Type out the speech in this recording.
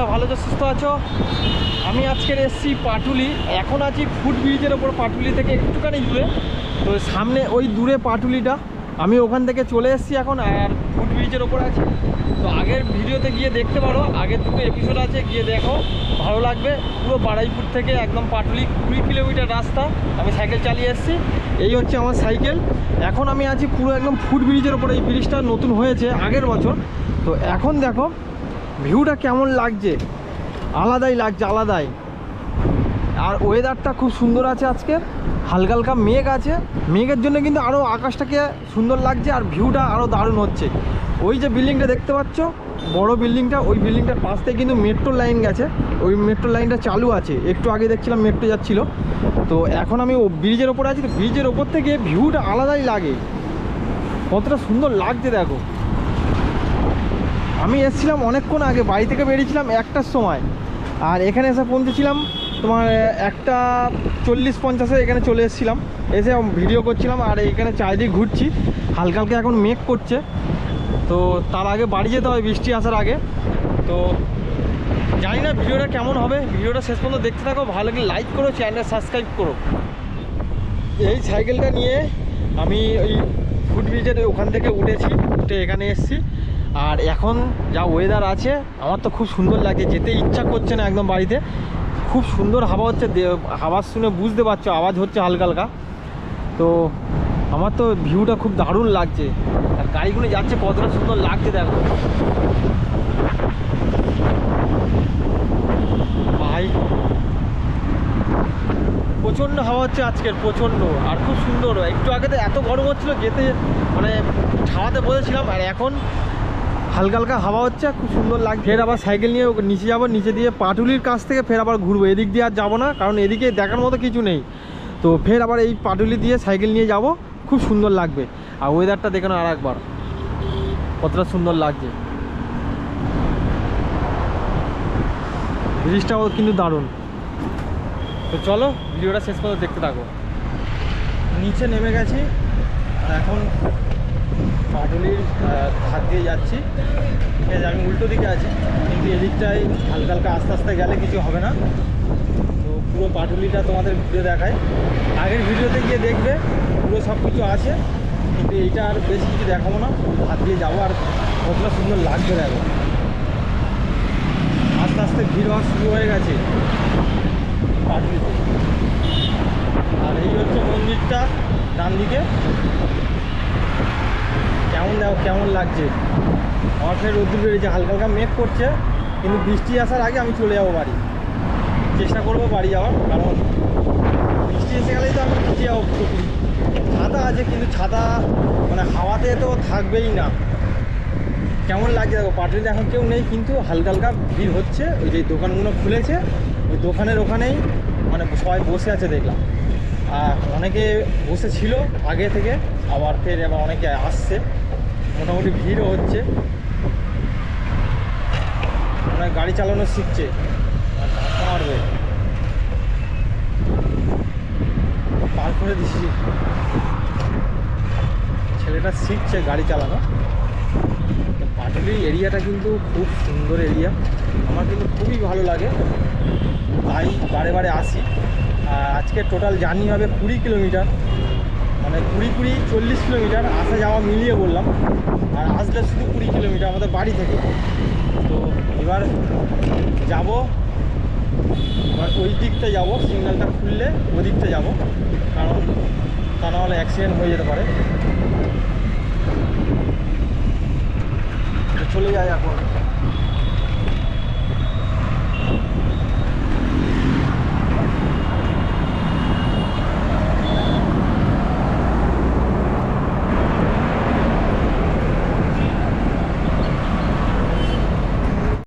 সবাই ভালো আছো, সুস্থ আছো। আমি আজকের এসছি পাটুলি। এখন আছি ফুট ব্রিজের ওপর, পাটুলি থেকে একটুখানি দূরে। তো সামনে ওই দূরে পাটুলিটা, আমি ওখান থেকে চলে এসেছি এখন, আর ফুট ব্রিজের ওপর আছি। তো আগের ভিডিওতে গিয়ে দেখতে পারো, আগের দুটো এপিসোড আছে, গিয়ে দেখো, ভালো লাগবে। পুরো বাড়াইপুর থেকে একদম পাটুলি 20 কিলোমিটার রাস্তা আমি সাইকেল চালিয়ে এসেছি। এই হচ্ছে আমার সাইকেল। এখন আমি আছি পুরো একদম ফুট ব্রিজের ওপর। এই ব্রিজটা নতুন হয়েছে আগের বছর। তো এখন দেখো ভিউটা কেমন লাগছে, আলাদাই লাগছে, আলাদাই। আর ওয়েদারটা খুব সুন্দর আছে আজকে, হালকা হালকা মেঘ আছে। মেঘের জন্য কিন্তু আরও আকাশটাকে সুন্দর লাগছে, আর ভিউটা আরও দারুণ হচ্ছে। ওই যে বিল্ডিংটা দেখতে পাচ্ছ, বড় বিল্ডিংটা, ওই বিল্ডিংটার পাশ থেকে কিন্তু মেট্রো লাইন গেছে। ওই মেট্রো লাইনটা চালু আছে, একটু আগে দেখছিলাম মেট্রো যাচ্ছিলো। তো এখন আমি ব্রিজের ওপরে আছি। তো ব্রিজের ওপর থেকে ভিউটা আলাদাই লাগে, কতটা সুন্দর লাগছে দেখো। আমি এসেছিলাম অনেকক্ষণ আগে, বাড়ি থেকে বেরিয়েছিলাম 1টার সময়, আর এখানে এসে পৌঁছেছিলাম তোমার 1:40-50 এখানে চলে এসেছিলাম। এসে ভিডিও করছিলাম, আর এখানে চারিদিকে ঘুরছি। হালকা হালকা এখন মেঘ করছে, তো তার আগে বাড়ি যেতে হবে বৃষ্টি আসার আগে। তো জানি না ভিডিওটা কেমন হবে, ভিডিওটা শেষ পর্যন্ত দেখতে থাকো। ভালো লাগলে লাইক করো, চ্যানেলটা সাবস্ক্রাইব করো। এই সাইকেলটা নিয়ে আমি ওই ফুট ব্রিজের ওখান থেকে উঠে এখানে এসেছি। আর এখন যা ওয়েদার আছে, আমার তো খুব সুন্দর লাগছে, যেতে ইচ্ছা করছে না একদম বাড়িতে। খুব সুন্দর হাওয়া হচ্ছে, হাওয়া শুনে বুঝতে পারছো, আওয়াজ হচ্ছে হালকা হালকা। তো আমার তো ভিউটা খুব দারুণ লাগছে, আর গাড়িগুলো যাচ্ছে কতটা সুন্দর লাগছে দেখো ভাই। প্রচণ্ড হাওয়া হচ্ছে আজকের, প্রচণ্ড, আর খুব সুন্দর। একটু আগে তো এত গরম হচ্ছিলো, যেতে মানে ছাওয়াতে বসেছিলাম, আর এখন হালকা হালকা হাওয়া হচ্ছে, খুব সুন্দর লাগছে। ফের আবার সাইকেল নিয়ে নিচে যাবো, নিচে দিয়ে পাটুলির কাছ থেকে ফের আবার ঘুরবো। এদিক দিয়ে আর যাবো না, কারণ এদিকে দেখার মতো কিছু নেই। তো ফের আবার এই পাটুলি দিয়ে সাইকেল নিয়ে যাব, খুব সুন্দর লাগবে। আর ওয়েদারটা দেখে নাও আর একবার, কতটা সুন্দর লাগছে। ব্রিজটাও কিন্তু দারুণ। তো চলো ভিডিওটা শেষ পর্যন্ত দেখতে থাকো। নিচে নেমে গেছি, আর এখন পাটুলির ধার দিয়ে যাচ্ছি। ঠিক আছে, আমি উল্টো দিকে আছি, কিন্তু এদিকটাই হালকা হালকা আস্তে আস্তে গেলে কিছু হবে না। তো পুরো পাটুলিটা তোমাদের ঘুরে দেখায়, আগের ভিডিওতে গিয়ে দেখবে পুরো সব কিছু আছে। কিন্তু এইটা আর বেশি কিছু দেখাবো না, হাত দিয়ে যাবো। আর কতটা সুন্দর লাগবে দেখো, আস্তে আস্তে ভিড় হওয়া শুরু হয়ে গেছে পাটুলিতে। আর এই হচ্ছে মন্দিরটা ডান দিকে। কেমন দেখো, কেমন লাগছে। আমার ফের রোদ্দুর বেরিয়েছে, হালকা হালকা মেঘ করছে, কিন্তু বৃষ্টি আসার আগে আমি চলে যাবো বাড়ি। চেষ্টা করবো বাড়ি যাওয়ার, কারণ বৃষ্টি এসে গেলেই তো আমি ভিজে যাবো পুরোপুরি। ছাতা আছে, কিন্তু ছাতা মানে হাওয়াতে তো থাকবেই না। কেমন লাগছে দেখো, পাটুলিতে এখন কেউ নেই, কিন্তু হালকা হালকা ভিড় হচ্ছে। ওই যে দোকানগুলো খুলেছে, ওই দোকানের ওখানেই মানে সবাই বসে আছে দেখলাম। আর অনেকে বসেছিল আগে থেকে, আবার ফের আবার অনেকে আসছে, মোটামুটি ভিড়ও হচ্ছে। অনেক গাড়ি চালানো শিখছে, আর ধাক্কা মারবে, পার করে দিচ্ছি। ছেলেটা শিখছে গাড়ি চালানো। পাটুলি এরিয়াটা কিন্তু খুব সুন্দর এরিয়া, আমার কিন্তু খুবই ভালো লাগে, তাই বারে বারে আসি। আর আজকে টোটাল জার্নি হবে 20 কিলোমিটার, মানে 20-40 কিলোমিটার আসা যাওয়া মিলিয়ে বললাম। আর আসলে শুধু 20 কিলোমিটার আমাদের বাড়ি থেকে। তো এবার যাব, এবার ওই দিকটা যাব, সিগন্যালটা খুললে ওই দিকটা যাব, কারণ তা নাহলে অ্যাক্সিডেন্ট হয়ে যেতে পারে। চলে যায় এখন